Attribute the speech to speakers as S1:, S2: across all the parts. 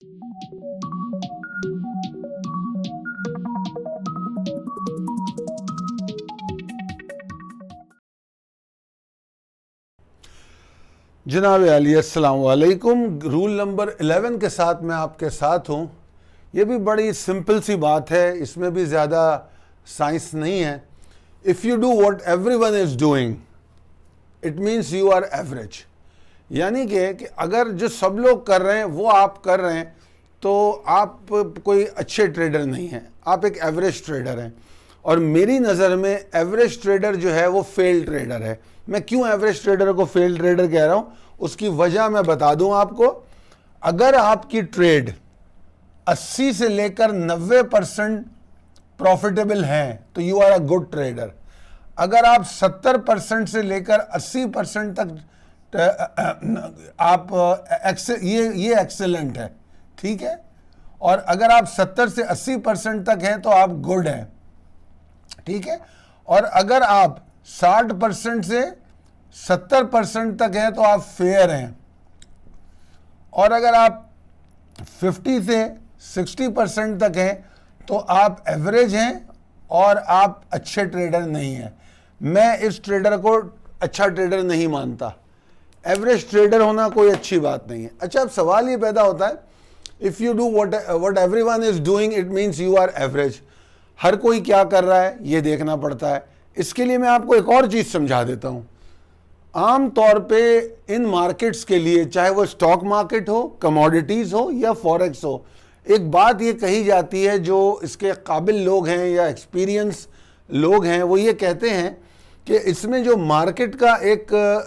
S1: जनाब अली अस्सलाम वालेकुम। रूल नंबर 11 के साथ मैं आपके साथ हूँ। ये भी बड़ी सिंपल सी बात है, इसमें भी ज़्यादा साइंस नहीं है। If you do what everyone is doing it means you are average. यानी कि अगर जो सब लोग कर रहे हैं वो आप कर रहे हैं तो आप कोई अच्छे ट्रेडर नहीं हैं, आप एक एवरेज ट्रेडर हैं। और मेरी नज़र में एवरेज ट्रेडर जो है वो फेल ट्रेडर है। मैं क्यों एवरेज ट्रेडर को फेल ट्रेडर कह रहा हूँ उसकी वजह मैं बता दूं आपको। अगर आपकी ट्रेड 80 से लेकर 90% प्रॉफिटेबल हैं तो you are a good trader. अगर आप 70% से लेकर 80% तक आप ये एक्सेलेंट है, ठीक है। और अगर आप 70 से 80% तक हैं तो आप गुड हैं, ठीक है। और अगर आप 60% से 70% तक हैं तो आप फेयर हैं। और अगर आप 50 से 60% तक हैं तो आप एवरेज हैं और आप अच्छे ट्रेडर नहीं हैं। मैं इस ट्रेडर को अच्छा ट्रेडर नहीं मानता। एवरेज ट्रेडर होना कोई अच्छी बात नहीं है। अच्छा, अब सवाल ये पैदा होता है, if you do what everyone is doing it means you are average. हर कोई क्या कर रहा है ये देखना पड़ता है। इसके लिए मैं आपको एक और चीज़ समझा देता हूँ। आम तौर पे इन मार्केट्स के लिए, चाहे वो स्टॉक मार्केट हो, कमोडिटीज़ हो या फॉरेक्स हो, एक बात ये कही जाती है, जो इसके काबिल लोग हैं या एक्सपीरियंस लोग हैं वो ये कहते हैं कि इसमें जो मार्केट का एक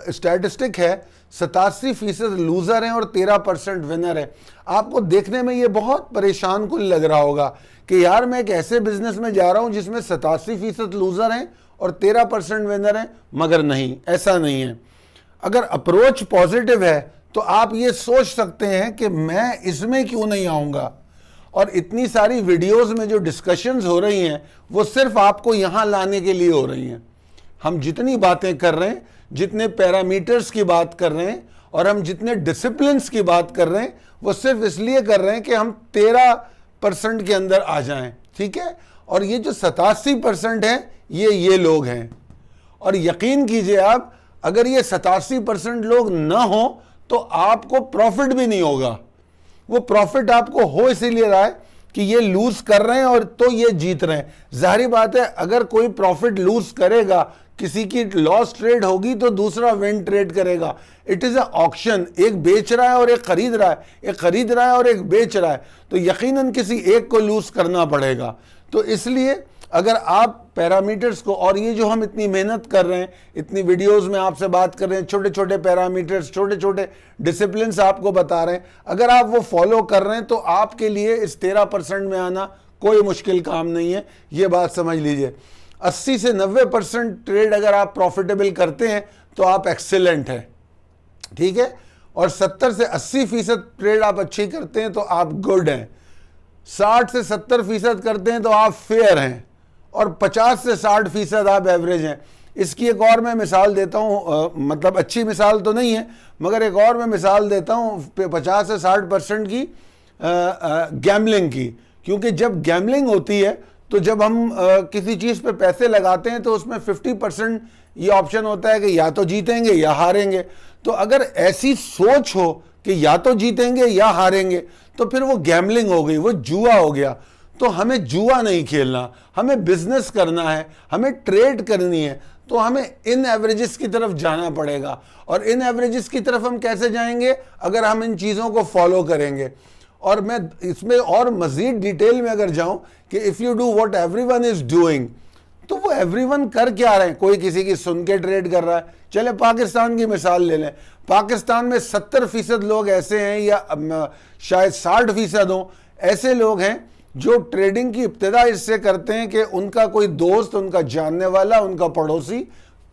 S1: स्टैटिस्टिक है 87% लूज़र हैं और 13% विनर है। आपको देखने में ये बहुत परेशान कुल लग रहा होगा कि यार मैं एक ऐसे बिजनेस में जा रहा हूँ जिसमें 87% लूज़र हैं और 13% विनर हैं, मगर नहीं, ऐसा नहीं है। अगर अप्रोच पॉजिटिव है तो आप ये सोच सकते हैं कि मैं इसमें क्यों नहीं आऊँगा। और इतनी सारी वीडियोस में जो डिस्कशंस हो रही हैं वो सिर्फ आपको यहाँ लाने के लिए हो रही हैं। हम जितनी बातें कर रहे हैं, जितने पैरामीटर्स की बात कर रहे हैं और हम जितने डिसिप्लिन्स की बात कर रहे हैं वो सिर्फ इसलिए कर रहे हैं कि हम 13% के अंदर आ जाएं, ठीक है। और ये जो 87% है ये लोग हैं। और यकीन कीजिए आप, अगर ये 87% लोग ना हो तो आपको प्रॉफिट भी नहीं होगा। वो प्रॉफिट आपको हो इसीलिए रहा है कि ये लूज कर रहे हैं और तो ये जीत रहे हैं। जाहिर बात है, अगर कोई प्रॉफिट लूज करेगा, किसी की लॉस ट्रेड होगी तो दूसरा विन ट्रेड करेगा। It is a auction. एक बेच रहा है और एक खरीद रहा है, एक खरीद रहा है और एक बेच रहा है, तो यकीनन किसी एक को लूज करना पड़ेगा। तो इसलिए अगर आप पैरामीटर्स को, और ये जो हम इतनी मेहनत कर रहे हैं, इतनी वीडियोस में आपसे बात कर रहे हैं, छोटे छोटे पैरामीटर्स, छोटे छोटे डिसिप्लिन्स आपको बता रहे हैं, अगर आप वो फॉलो कर रहे हैं तो आपके लिए इस 13% में आना कोई मुश्किल काम नहीं है। ये बात समझ लीजिए। 80 से 90% ट्रेड अगर आप प्रॉफिटेबल करते हैं तो आप एक्सीलेंट हैं, ठीक है। और 70 से 80% ट्रेड आप अच्छी करते हैं तो आप गुड हैं। 60 से 70% करते हैं तो आप फेयर हैं। और 50 से 60% आप एवरेज हैं। इसकी एक और मैं मिसाल देता हूँ, मतलब अच्छी मिसाल तो नहीं है मगर एक और मैं मिसाल देता हूँ 50 से 60% की गैम्बलिंग की। क्योंकि जब गैम्बलिंग होती है तो जब हम किसी चीज़ पे पैसे लगाते हैं तो उसमें 50% ये ऑप्शन होता है कि या तो जीतेंगे या हारेंगे। तो अगर ऐसी सोच हो कि या तो जीतेंगे या हारेंगे तो फिर वो गैम्बलिंग हो गई, वो जुआ हो गया। तो हमें जुआ नहीं खेलना, हमें बिजनेस करना है, हमें ट्रेड करनी है। तो हमें इन एवरेजेस की तरफ जाना पड़ेगा। और इन एवरेजेस की तरफ हम कैसे जाएंगे? अगर हम इन चीज़ों को फॉलो करेंगे। और मैं इसमें और मज़ीद डिटेल में अगर जाऊं कि if you do what everyone is doing, तो वो एवरीवन कर क्या रहे हैं? कोई किसी की सुन के ट्रेड कर रहा है। चले पाकिस्तान की मिसाल ले लें। पाकिस्तान में 70% लोग ऐसे हैं, या शायद 60% हों, ऐसे लोग हैं जो ट्रेडिंग की इब्तिदा इससे करते हैं कि उनका कोई दोस्त, उनका जानने वाला, उनका पड़ोसी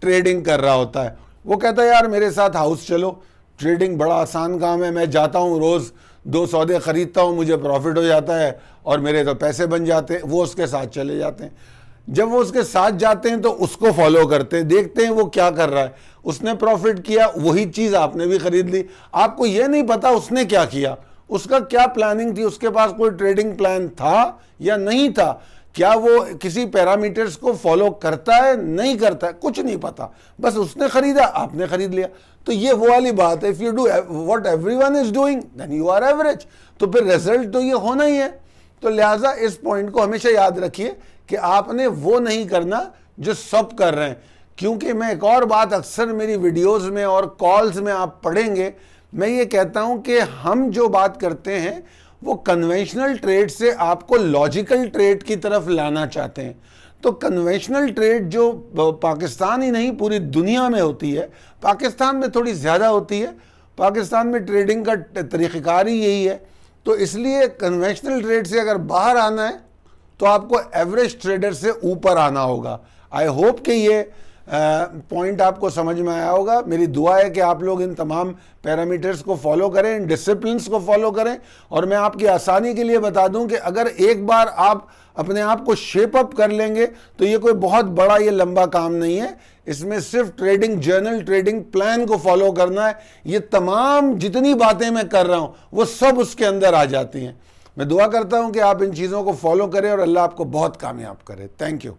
S1: ट्रेडिंग कर रहा होता है। वो कहता है यार मेरे साथ हाउस चलो, ट्रेडिंग बड़ा आसान काम है, मैं जाता हूँ रोज़ 2 सौदे ख़रीदता हूँ, मुझे प्रॉफिट हो जाता है और मेरे तो पैसे बन जाते हैं। वो उसके साथ चले जाते हैं। जब वो उसके साथ जाते हैं तो उसको फॉलो करते हैं, देखते हैं वो क्या कर रहा है। उसने प्रॉफिट किया, वही चीज़ आपने भी ख़रीद ली। आपको ये नहीं पता उसने क्या किया, उसका क्या प्लानिंग थी, उसके पास कोई ट्रेडिंग प्लान था या नहीं था, क्या वो किसी पैरामीटर्स को फॉलो करता है नहीं करता है, कुछ नहीं पता, बस उसने खरीदा, आपने खरीद लिया। तो ये वो वाली बात है, if you do what everyone is doing then you are average, तो फिर रिजल्ट तो ये होना ही है। तो लिहाजा इस पॉइंट को हमेशा याद रखिए कि आपने वो नहीं करना जो सब कर रहे हैं। क्योंकि मैं एक और बात अक्सर मेरी वीडियोस में और कॉल्स में आप पढ़ेंगे, मैं ये कहता हूं कि हम जो बात करते हैं वो कन्वेंशनल ट्रेड से आपको लॉजिकल ट्रेड की तरफ लाना चाहते हैं। तो कन्वेंशनल ट्रेड जो पाकिस्तान ही नहीं पूरी दुनिया में होती है, पाकिस्तान में थोड़ी ज़्यादा होती है, पाकिस्तान में ट्रेडिंग का तरीक़ाकार ही यही है। तो इसलिए कन्वेंशनल ट्रेड से अगर बाहर आना है तो आपको एवरेज ट्रेडर से ऊपर आना होगा। आई होप कि ये पॉइंट आपको समझ में आया होगा। मेरी दुआ है कि आप लोग इन तमाम पैरामीटर्स को फॉलो करें, इन डिसिप्लिन्स को फॉलो करें। और मैं आपकी आसानी के लिए बता दूं कि अगर एक बार आप अपने आप को शेप अप कर लेंगे तो ये कोई बहुत बड़ा ये लंबा काम नहीं है। इसमें सिर्फ ट्रेडिंग जर्नल, ट्रेडिंग प्लान को फॉलो करना है। ये तमाम जितनी बातें मैं कर रहा हूं वो सब उसके अंदर आ जाती हैं। मैं दुआ करता हूं कि आप इन चीज़ों को फॉलो करें और अल्लाह आपको बहुत कामयाब करे। Thank you.